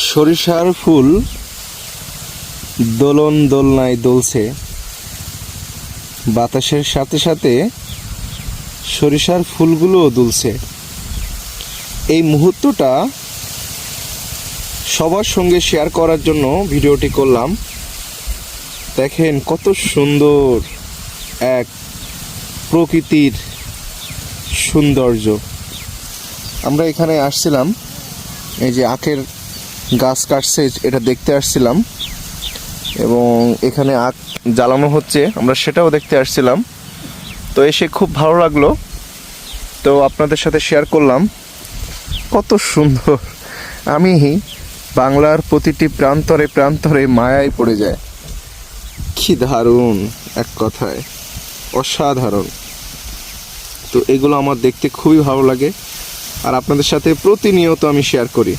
সরিষার ফুল দোলন দোলনায় দুলছে, বাতাসের সাথে সাথে সরিষার ফুলগুলোও দুলছে। এই মুহূর্তটা সবার সঙ্গে শেয়ার করার জন্য ভিডিওটি করলাম। দেখেন কত সুন্দর এক প্রকৃতির সৌন্দর্য। আমরা এখানে আসছিলাম, এই যে আখের গাছ কাটছে এটা দেখতে আসছিলাম, এবং এখানে আখ জ্বালানো হচ্ছে আমরা সেটাও দেখতে আসছিলাম। তো এসে খুব ভালো লাগলো, তো আপনাদের সাথে শেয়ার করলাম। কত সুন্দর, আমি বাংলার প্রতিটি প্রান্তরে প্রান্তরে মায়ায় পড়ে যায়। কি দারুণ, এক কথায় অসাধারণ। তো এগুলো আমার দেখতে খুবই ভালো লাগে, আর আপনাদের সাথে প্রতিনিয়ত আমি শেয়ার করি।